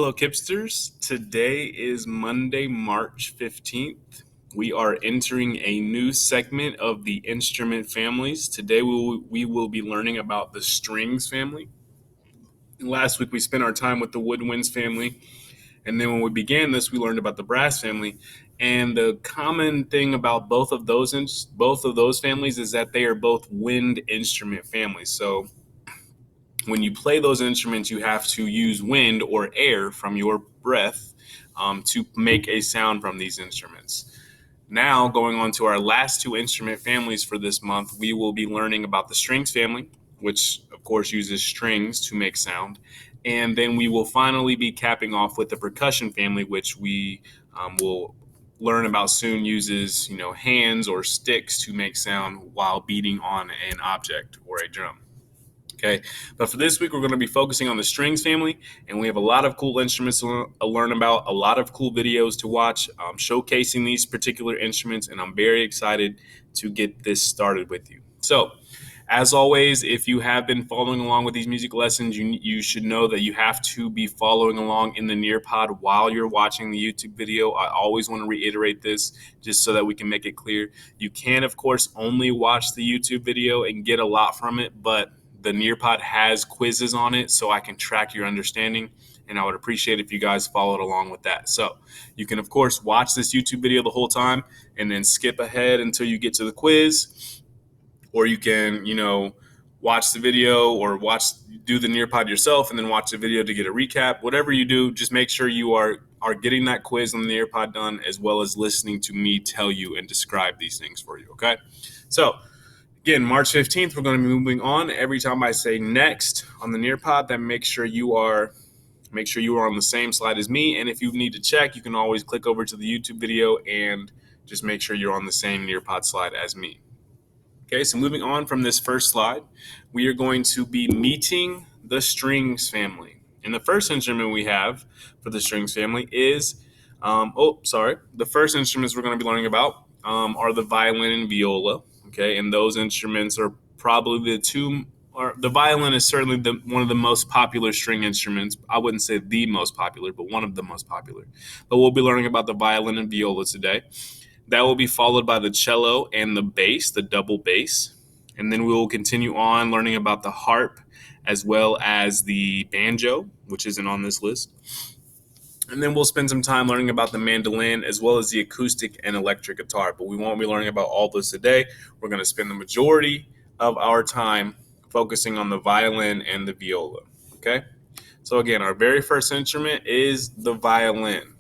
Hello, Kipsters. Today is Monday, March 15th. We are entering a new segment of the instrument families. Today we will be learning about the strings family. Last week we spent our time with the woodwinds family, and then when we began this, we learned about the brass family. And the common thing about both of those families is that they are both wind instrument families. So when you play those instruments, you have to use wind or air from your breath to make a sound from these instruments. Now, going on to our last two instrument families for this month, we will be learning about the strings family, which of course uses strings to make sound. And then we will finally be capping off with the percussion family, which we will learn about soon, uses hands or sticks to make sound while beating on an object or a drum. Okay, but for this week, we're going to be focusing on the strings family, and we have a lot of cool instruments to learn about, a lot of cool videos to watch showcasing these particular instruments, and I'm very excited to get this started with you. So, as always, if you have been following along with these music lessons, you should know that you have to be following along in the Nearpod while you're watching the YouTube video. I always want to reiterate this just so that we can make it clear. You can, of course, only watch the YouTube video and get a lot from it, but the Nearpod has quizzes on it so I can track your understanding, and I would appreciate if you guys followed along with that. So you can, of course, watch this YouTube video the whole time and then skip ahead until you get to the quiz, or you can, watch the video or do the Nearpod yourself and then watch the video to get a recap. Whatever you do, just make sure you are getting that quiz on the Nearpod done, as well as listening to me tell you and describe these things for you, okay? So again, March 15th, we're going to be moving on. Every time I say next on the Nearpod, then make sure you are on the same slide as me. And if you need to check, you can always click over to the YouTube video and just make sure you're on the same Nearpod slide as me. Okay, so moving on from this first slide, we are going to be meeting the strings family. And the first instrument we have for the strings family is, the first instruments we're going to be learning about are the violin and viola. Okay, and those instruments are probably the violin is certainly one of the most popular string instruments. I wouldn't say the most popular, but one of the most popular. But we'll be learning about the violin and viola today. That will be followed by the cello and the bass, the double bass. And then we will continue on learning about the harp as well as the banjo, which isn't on this list. And then we'll spend some time learning about the mandolin as well as the acoustic and electric guitar. But we won't be learning about all this today. We're going to spend the majority of our time focusing on the violin and the viola. Okay? So again, our very first instrument is the violin.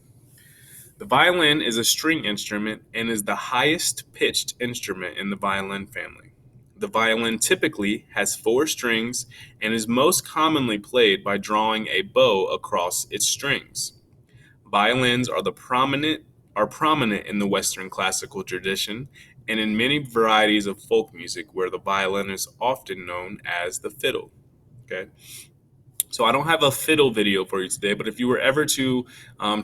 The violin is a string instrument and is the highest pitched instrument in the violin family. The violin typically has 4 strings and is most commonly played by drawing a bow across its strings. Violins are prominent in the Western classical tradition and in many varieties of folk music, where the violin is often known as the fiddle. Okay. So I don't have a fiddle video for you today, but if you were ever to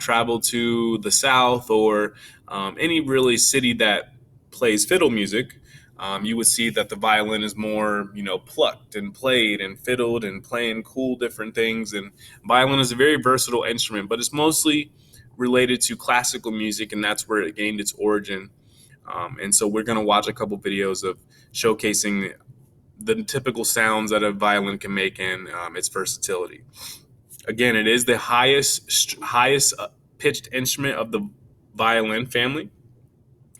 travel to the South or any really city that plays fiddle music, you would see that the violin is more, plucked and played and fiddled and playing cool different things. And violin is a very versatile instrument, but it's mostly related to classical music, and that's where it gained its origin. And so we're going to watch a couple videos of showcasing the typical sounds that a violin can make and its versatility. Again, it is the highest pitched instrument of the violin family.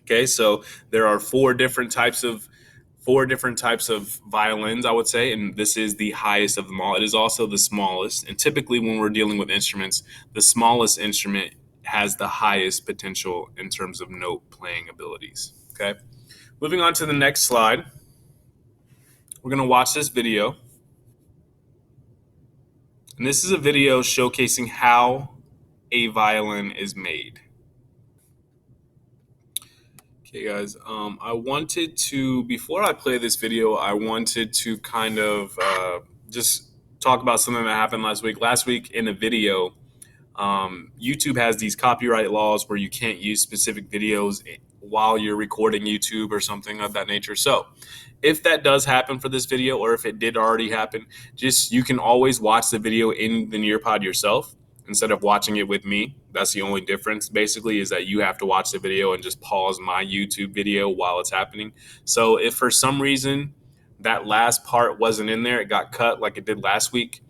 Okay, so there are four different types of violins, I would say, and this is the highest of them all. It is also the smallest, and typically when we're dealing with instruments, the smallest instrument has the highest potential in terms of note playing abilities. Okay, moving on to the next slide. We're going to watch this video. And this is a video showcasing how a violin is made. Okay, guys, before I play this video, I wanted to kind of just talk about something that happened last week. Last week in a video, YouTube has these copyright laws where you can't use specific videos while you're recording YouTube or something of that nature. So if that does happen for this video, or if it did already happen, you can always watch the video in the Nearpod yourself. instead of watching it with me. That's the only difference, basically, is that you have to watch the video and just pause my YouTube video while it's happening. So if for some reason that last part wasn't in there, it got cut like it did last week,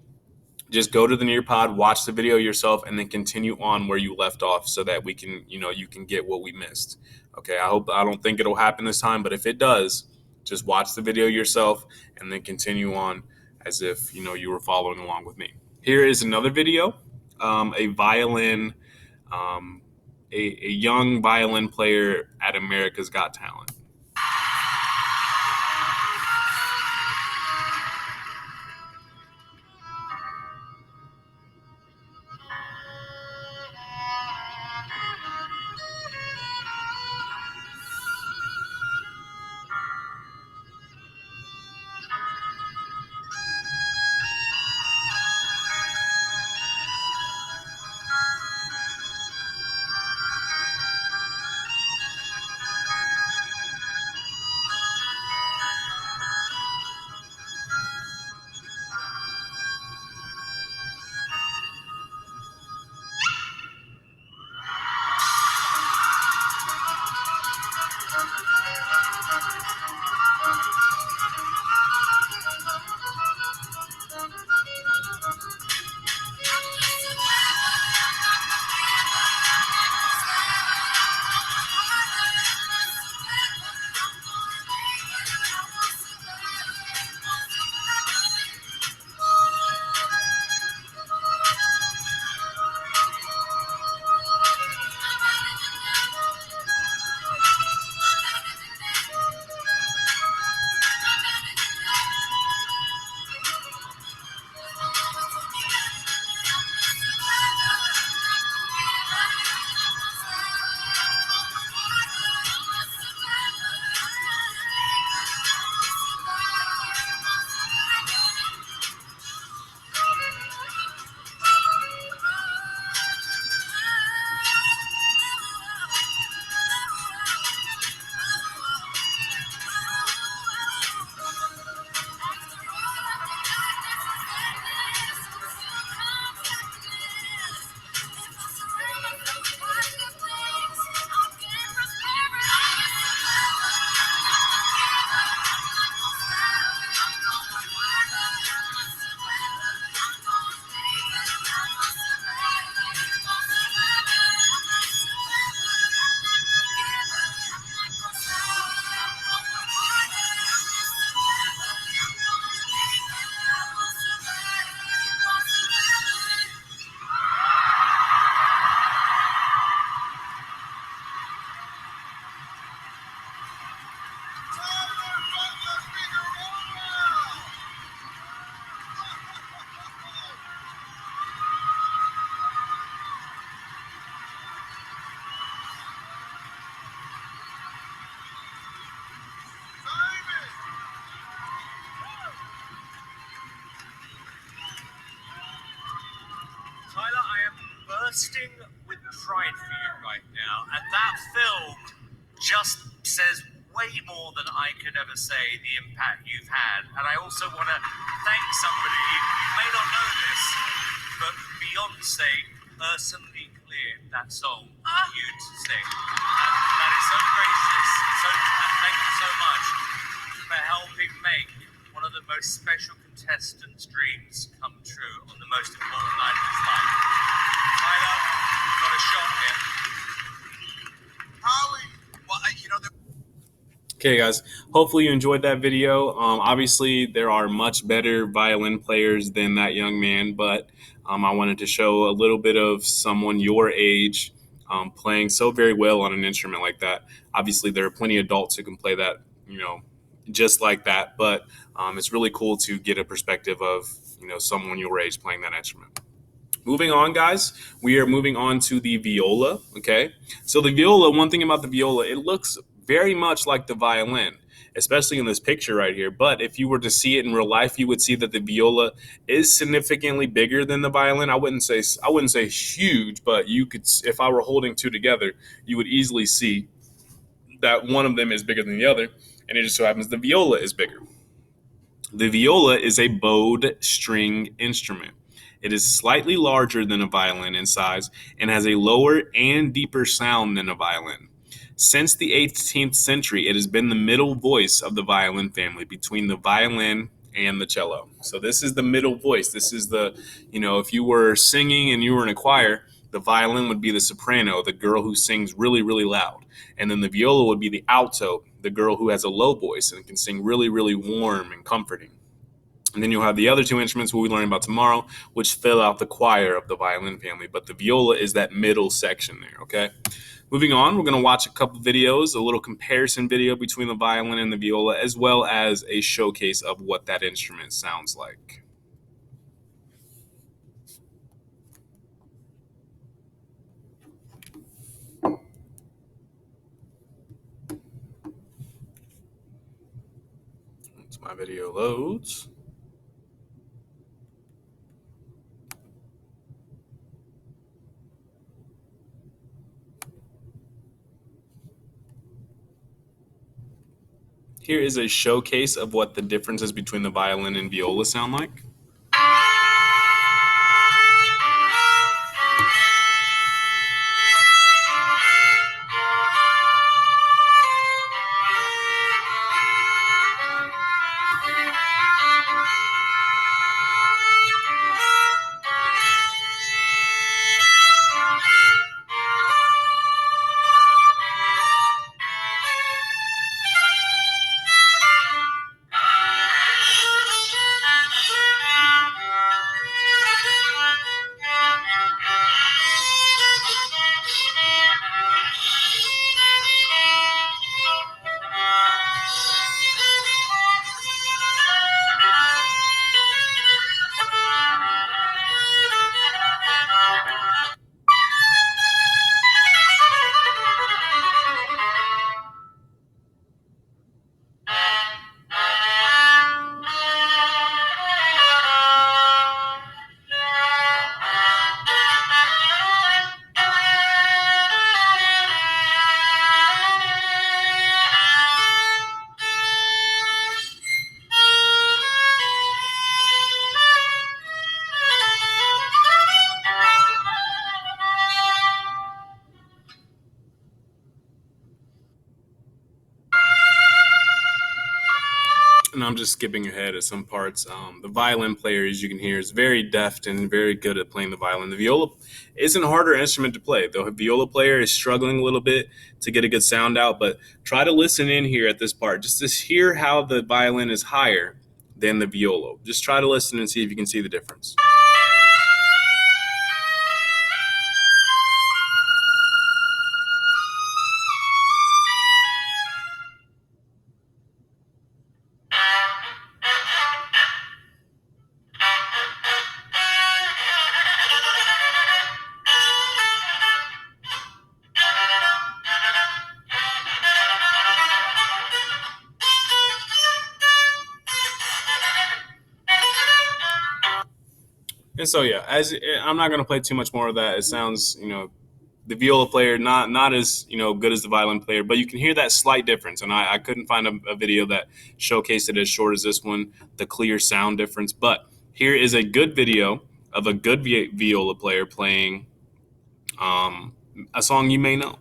just go to the Nearpod, watch the video yourself, and then continue on where you left off so that we can, you can get what we missed. Okay, I don't think it'll happen this time, but if it does, just watch the video yourself and then continue on as if, you were following along with me. Here is another video, a violin, um, a young violin player at America's Got Talent. Tyler, I am bursting with pride for you right now, and that film just says way more than I could ever say the impact you've had. And I also want to thank somebody, you may not know this, but Beyonce personally cleared that song for you to sing. And that is so gracious, and thank you so much for helping make one of the most special contestants' dreams come true on the most important night of his life. Tyler, got a shot here. Holly, well, Okay, guys, hopefully you enjoyed that video. Obviously, there are much better violin players than that young man, but I wanted to show a little bit of someone your age playing so very well on an instrument like that. Obviously, there are plenty of adults who can play that, just like that, but it's really cool to get a perspective of, someone your age playing that instrument. Moving on, guys, we are moving on to the viola, okay? So the viola, one thing about the viola, it looks very much like the violin, especially in this picture right here. But if you were to see it in real life, you would see that the viola is significantly bigger than the violin. I wouldn't say huge, but you could, if I were holding two together, you would easily see that one of them is bigger than the other, and it just so happens the viola is bigger. The viola is a bowed string instrument. It is slightly larger than a violin in size and has a lower and deeper sound than a violin. Since the 18th century, it has been the middle voice of the violin family between the violin and the cello. So this is the middle voice. This is if you were singing and you were in a choir, the violin would be the soprano, the girl who sings really, really loud. And then the viola would be the alto, the girl who has a low voice and can sing really, really warm and comforting. And then you'll have the other two instruments we'll be learning about tomorrow, which fill out the choir of the violin family. But the viola is that middle section there, okay? Moving on, we're going to watch a couple videos, a little comparison video between the violin and the viola, as well as a showcase of what that instrument sounds like. Once my video loads. Here is a showcase of what the differences between the violin and viola sound like. And I'm just skipping ahead at some parts. The violin player, as you can hear, is very deft and very good at playing the violin. The viola isn't a harder instrument to play. The viola player is struggling a little bit to get a good sound out, but try to listen in here at this part, just to hear how the violin is higher than the viola. Just try to listen and see if you can see the difference. And so yeah, as I'm not going to play too much more of that. It sounds, the viola player not as good as the violin player, but you can hear that slight difference. And I couldn't find a video that showcased it as short as this one, the clear sound difference. But here is a good video of a good viola player playing a song you may know.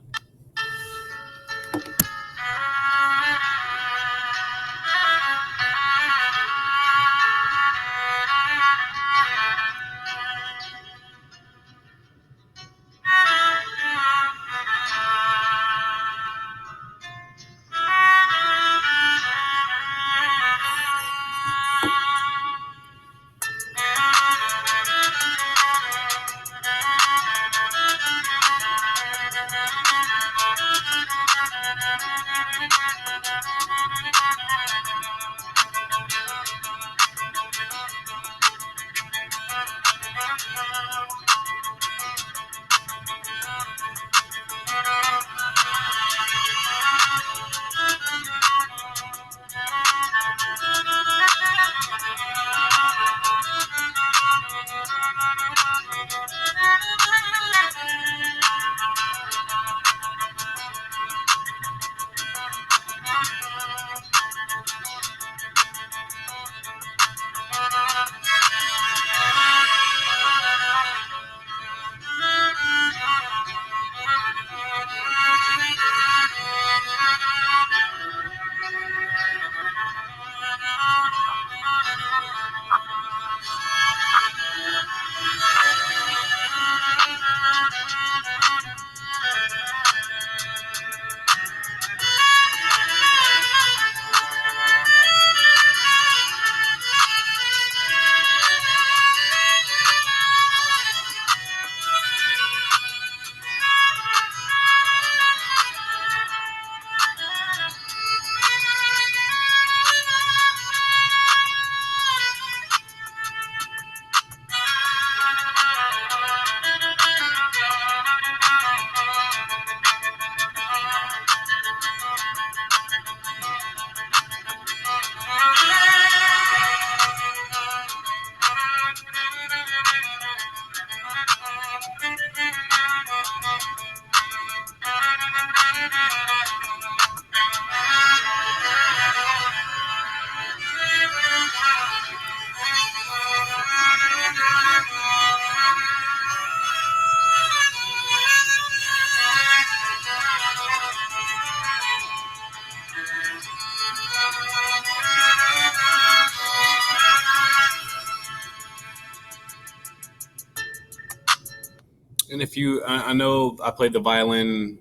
And if you, I know I played the violin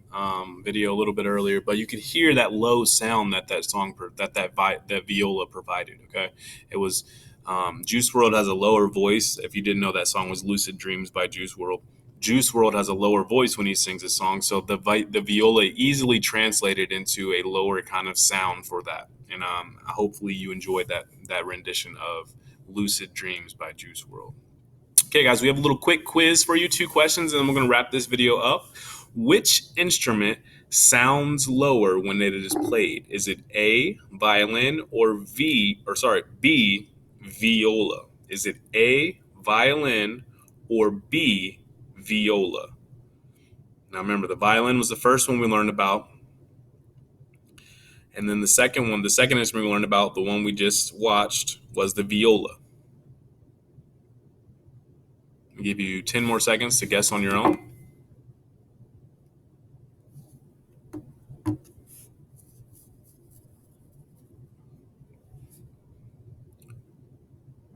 video a little bit earlier, but you could hear that low sound that that song that viola provided. Okay, it was Juice World has a lower voice. If you didn't know, that song was "Lucid Dreams" by Juice World. Juice World has a lower voice when he sings a song, so the viola easily translated into a lower kind of sound for that. And hopefully you enjoyed that rendition of "Lucid Dreams" by Juice World. Okay, guys, we have a little quick quiz for you. 2 questions, and then we're going to wrap this video up. Which instrument sounds lower when it is played? Is it A, violin, or B, viola? Is it A, violin, or B, viola? Now remember, the violin was the first one we learned about. And then the second instrument we learned about, the one we just watched, was the viola. I'll give you 10 more seconds to guess on your own.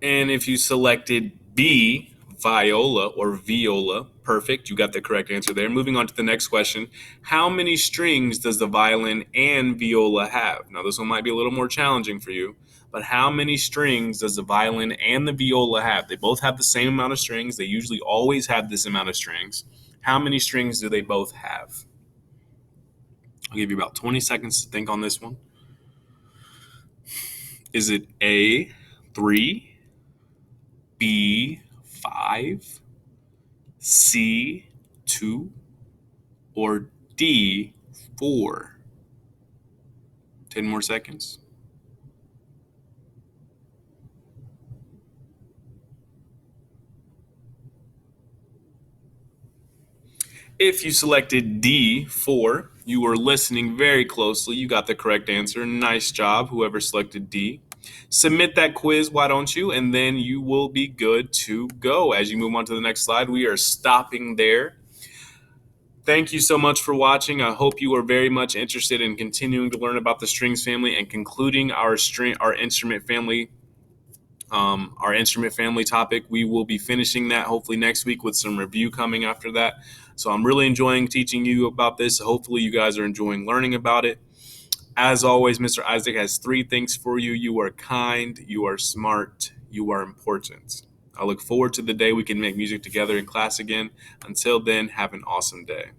And if you selected B, viola or viola, perfect. You got the correct answer there. Moving on to the next question. How many strings does the violin and viola have? Now, this one might be a little more challenging for you, but how many strings does the violin and the viola have? They both have the same amount of strings. They usually always have this amount of strings. How many strings do they both have? I'll give you about 20 seconds to think on this one. Is it A, 3, B, 5, C, 2, or D, 4? 10 more seconds. If you selected D, 4, you were listening very closely. You got the correct answer. Nice job, whoever selected D. Submit that quiz, why don't you? And then you will be good to go. As you move on to the next slide, we are stopping there. Thank you so much for watching. I hope you are very much interested in continuing to learn about the strings family and concluding our instrument family. Our instrument family topic. We will be finishing that hopefully next week with some review coming after that. So I'm really enjoying teaching you about this. Hopefully you guys are enjoying learning about it. As always, Mr. Isaac has 3 things for you. You are kind, you are smart, you are important. I look forward to the day we can make music together in class again. Until then, have an awesome day.